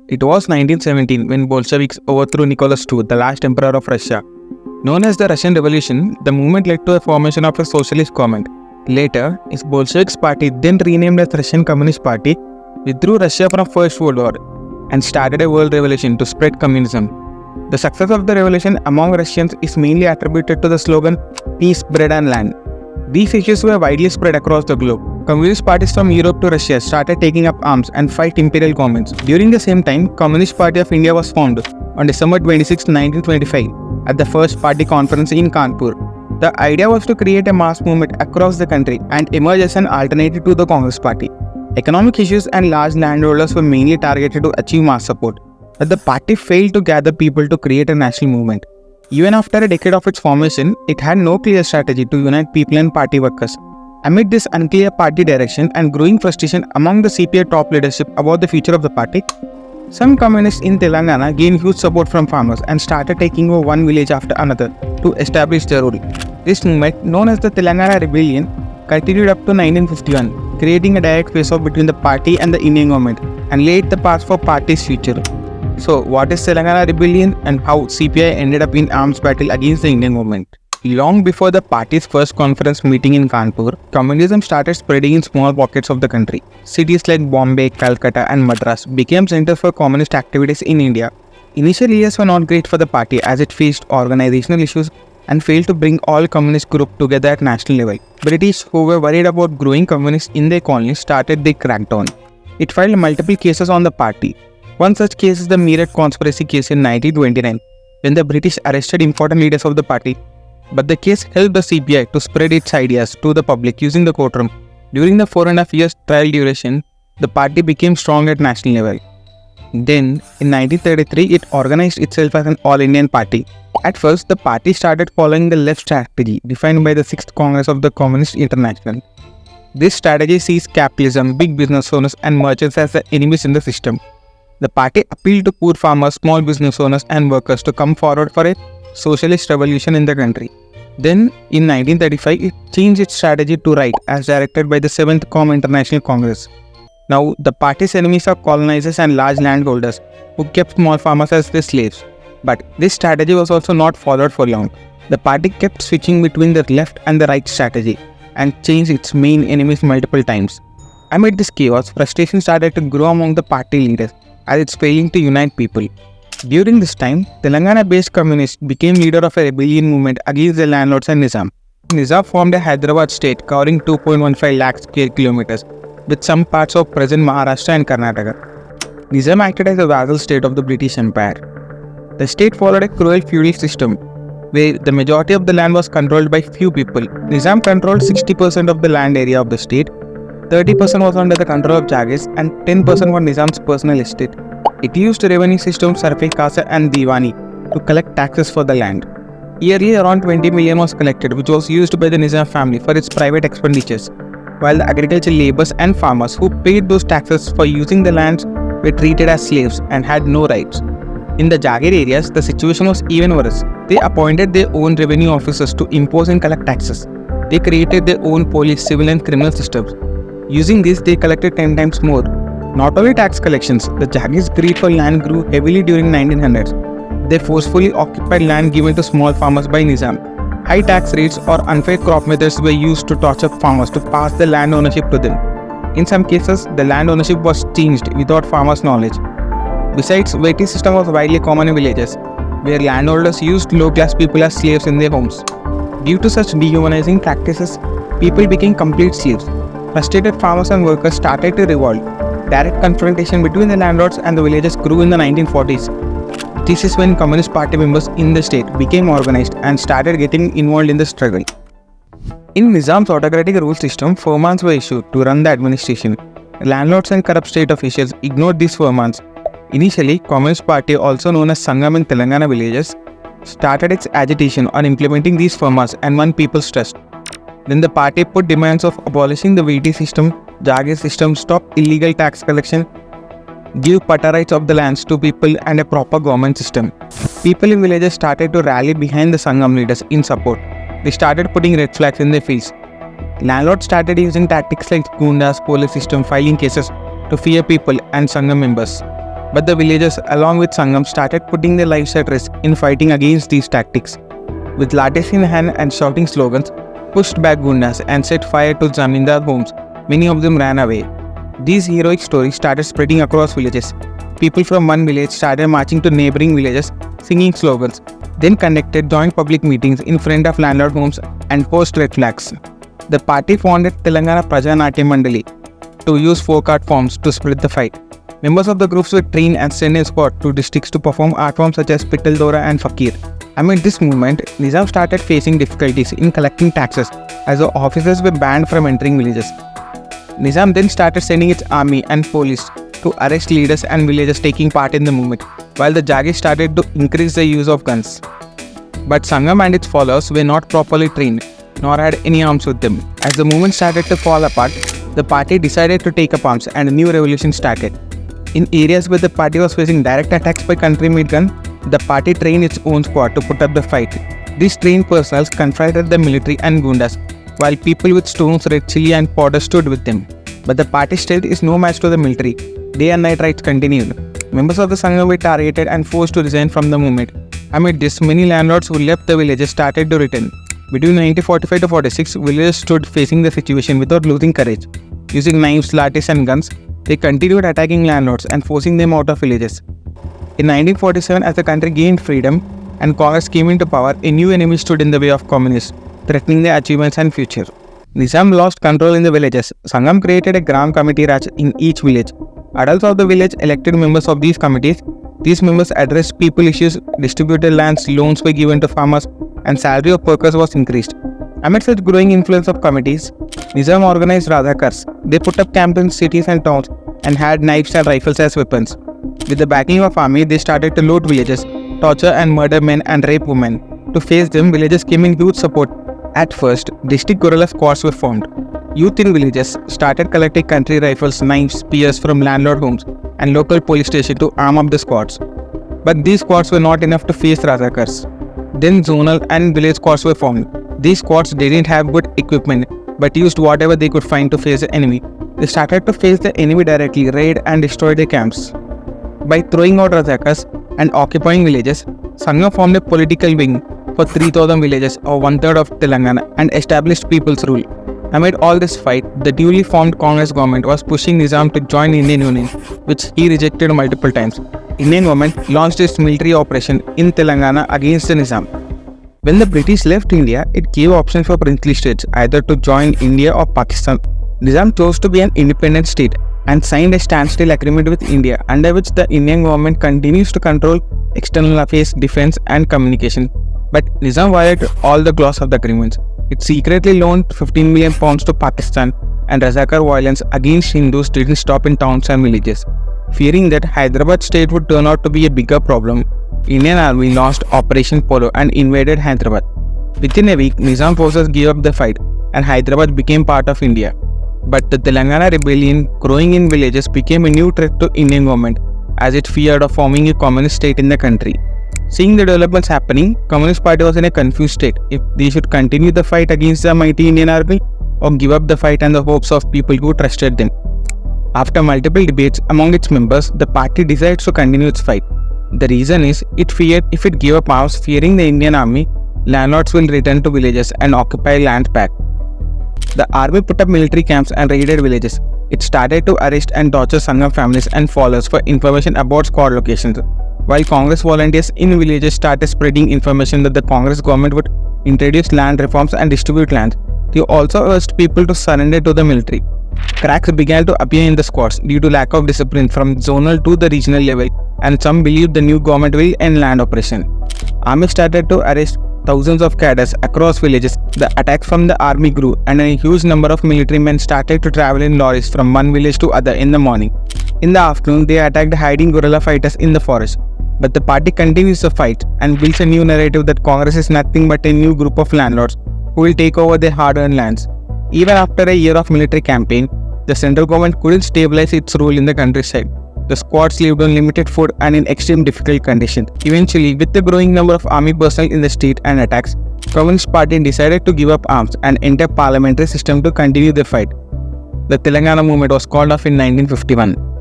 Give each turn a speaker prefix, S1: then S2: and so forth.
S1: It was 1917 when Bolsheviks overthrew Nicholas II, the last emperor of Russia. Known as the Russian Revolution, the movement led to the formation of a socialist government. Later, its Bolsheviks party, then renamed as Russian Communist Party, withdrew Russia from First World War and started a world revolution to spread communism. The success of the revolution among Russians is mainly attributed to the slogan "Peace, Bread and Land." These issues were widely spread across the globe. Communist parties from Europe to Russia started taking up arms and fight imperial governments. During the same time, Communist Party of India was formed on December 26, 1925 at the first party conference in Kanpur. The idea was to create a mass movement across the country and emerge as an alternative to the Congress Party. Economic issues and large landholders were mainly targeted to achieve mass support, but the party failed to gather people to create a national movement. Even after a decade of its formation, it had no clear strategy to unite people and party workers. Amid this unclear party direction and growing frustration among the CPI top leadership about the future of the party, some communists in Telangana gained huge support from farmers and started taking over one village after another to establish their rule. This movement, known as the Telangana Rebellion, continued up to 1951, creating a direct face-off between the party and the Indian government and laid the path for party's future. So, what is Telangana Rebellion and how CPI ended up in arms battle against the Indian government? Long before the party's first conference meeting in Kanpur, communism started spreading in small pockets of the country. Cities like Bombay, Calcutta and Madras became centers for communist activities in India. Initial years were not great for the party as it faced organizational issues and failed to bring all communist groups together at national level. British, who were worried about growing communists in their colonies, started their crackdown. It filed multiple cases on the party. One such case is the Meerut conspiracy case in 1929, when the British arrested important leaders of the party. But the case helped the CPI to spread its ideas to the public using the courtroom. During the 4.5 years trial duration, the party became strong at national level. Then, in 1933, it organized itself as an all-Indian party. At first, the party started following the left strategy defined by the 6th Congress of the Communist International. This strategy sees capitalism, big business owners and merchants as the enemies in the system. The party appealed to poor farmers, small business owners and workers to come forward for a socialist revolution in the country. Then, in 1935, it changed its strategy to right as directed by the 7th Com International Congress. Now, the party's enemies are colonizers and large landholders who kept small farmers as their slaves. But this strategy was also not followed for long. The party kept switching between the left and the right strategy and changed its main enemies multiple times. Amid this chaos, frustration started to grow among the party leaders as it's failing to unite people. During this time, Telangana-based communists became leader of a rebellion movement against the landlords and Nizam. Nizam formed a Hyderabad state covering 2.15 lakh square kilometers with some parts of present Maharashtra and Karnataka. Nizam acted as a vassal state of the British Empire. The state followed a cruel feudal system where the majority of the land was controlled by few people. Nizam controlled 60% of the land area of the state, 30% was under the control of Jagirs and 10% was Nizam's personal estate. It used revenue systems Sarfe Kasa and Diwani to collect taxes for the land. Yearly around 20 million was collected, which was used by the Nizam family for its private expenditures, while the agricultural laborers and farmers who paid those taxes for using the lands were treated as slaves and had no rights. In the Jagir areas, the situation was even worse. They appointed their own revenue officers to impose and collect taxes. They created their own police, civil and criminal systems. Using this, they collected 10 times more. Not only tax collections, the Jagirs' greed for land grew heavily during 1900s. They forcefully occupied land given to small farmers by Nizam. High tax rates or unfair crop methods were used to torture farmers to pass the land ownership to them. In some cases, the land ownership was changed without farmers' knowledge. Besides, waiting system was widely common in villages, where landholders used low-class people as slaves in their homes. Due to such dehumanizing practices, people became complete slaves. Frustrated farmers and workers started to revolt. Direct confrontation between the landlords and the villagers grew in the 1940s. This is when Communist Party members in the state became organized and started getting involved in the struggle. In Nizam's autocratic rule system, firmans were issued to run the administration. Landlords and corrupt state officials ignored these firmans. Initially, Communist Party, also known as Sangam in Telangana villages, started its agitation on implementing these firmans and won people's trust. Then the party put demands of abolishing the VT system, Jagir system, stop illegal tax collection, give pata rights of the lands to people and a proper government system. People in villages started to rally behind the Sangam leaders in support. They started putting red flags in their fields. Landlords started using tactics like gundas, police system, filing cases to fear people and Sangam members. But the villagers, along with Sangam, started putting their lives at risk in fighting against these tactics. With lattes in hand and shouting slogans, pushed back gundas and set fire to zamindar homes, many of them ran away. These heroic stories started spreading across villages. People from one village started marching to neighboring villages, singing slogans, then conducted joint public meetings in front of landlord homes and posed red flags. The party founded Telangana Prajanatya Mandali to use folk art forms to spread the fight. Members of the groups were trained and sent in squad to districts to perform art forms such as Pittal Dora and Fakir. Amid this movement, Nizam started facing difficulties in collecting taxes as the officers were banned from entering villages. Nizam then started sending its army and police to arrest leaders and villagers taking part in the movement, while the Jagis started to increase the use of guns. But Sangam and its followers were not properly trained, nor had any arms with them. As the movement started to fall apart, the party decided to take up arms and a new revolution started. In areas where the party was facing direct attacks by country-made guns, the party trained its own squad to put up the fight. These trained personnel confronted the military and gundas, while people with stones, red chili and powder stood with them. But the party strength is no match to the military. Day and night raids continued. Members of the Sangam were targeted and forced to resign from the movement. Amid this, many landlords who left the villages started to return. Between 1945 to 46, villagers stood facing the situation without losing courage. Using knives, lattes and guns, they continued attacking landlords and forcing them out of villages. In 1947, as the country gained freedom and Congress came into power, a new enemy stood in the way of communists, threatening their achievements and future. Nizam lost control in the villages. Sangam created a Gram Committee Raj in each village. Adults of the village elected members of these committees. These members addressed people issues, distributed lands, loans were given to farmers, and salary of workers was increased. Amid such growing influence of committees, Nizam organized Radhakars. They put up camps in cities and towns and had knives and rifles as weapons. With the backing of army, they started to loot villages, torture and murder men and rape women. To face them, villagers came in huge support. At first, district guerrilla squads were formed. Youth in villages started collecting country rifles, knives, spears from landlord homes and local police stations to arm up the squads. But these squads were not enough to face Razakars. Then zonal and village squads were formed. These squads didn't have good equipment but used whatever they could find to face the enemy. They started to face the enemy directly, raid and destroy their camps. By throwing out Razakars and occupying villages, Sangam formed a political wing for 3,000 villages or one-third of Telangana and established people's rule. Amid all this fight, the newly formed Congress government was pushing Nizam to join Indian Union, which he rejected multiple times. Indian government launched its military operation in Telangana against the Nizam. When the British left India, it gave options for princely states either to join India or Pakistan. Nizam chose to be an independent state and signed a standstill agreement with India, under which the Indian government continues to control external affairs, defense and communication. But Nizam violated all the clauses of the agreements. It secretly loaned £15 million to Pakistan, and Razakar violence against Hindus didn't stop in towns and villages. Fearing that Hyderabad state would turn out to be a bigger problem, Indian army launched Operation Polo and invaded Hyderabad. Within a week, Nizam forces gave up the fight and Hyderabad became part of India. But the Telangana Rebellion growing in villages became a new threat to Indian government as it feared of forming a communist state in the country. Seeing the developments happening, Communist Party was in a confused state if they should continue the fight against the mighty Indian army or give up the fight and the hopes of people who trusted them. After multiple debates among its members, the party decides to continue its fight. The reason is it feared if it gave up arms, fearing the Indian army, landlords will return to villages and occupy land back. The army put up military camps and raided villages. It started to arrest and torture Sangam families and followers for information about squad locations, while Congress volunteers in villages started spreading information that the Congress government would introduce land reforms and distribute land. They also urged people to surrender to the military. Cracks began to appear in the squads due to lack of discipline from zonal to the regional level, and some believed the new government will end land oppression. Army started to arrest thousands of cadres across villages. The attacks from the army grew and a huge number of military men started to travel in lorries from one village to other in the morning. In the afternoon, they attacked hiding guerrilla fighters in the forest. But the party continues the fight and builds a new narrative that Congress is nothing but a new group of landlords who will take over their hard-earned lands. Even after a year of military campaign, the central government couldn't stabilize its rule in the countryside. The squads lived on limited food and in extreme difficult conditions. Eventually, with the growing number of army personnel in the state and attacks, Communist Party decided to give up arms and enter parliamentary system to continue the fight. The Telangana movement was called off in 1951.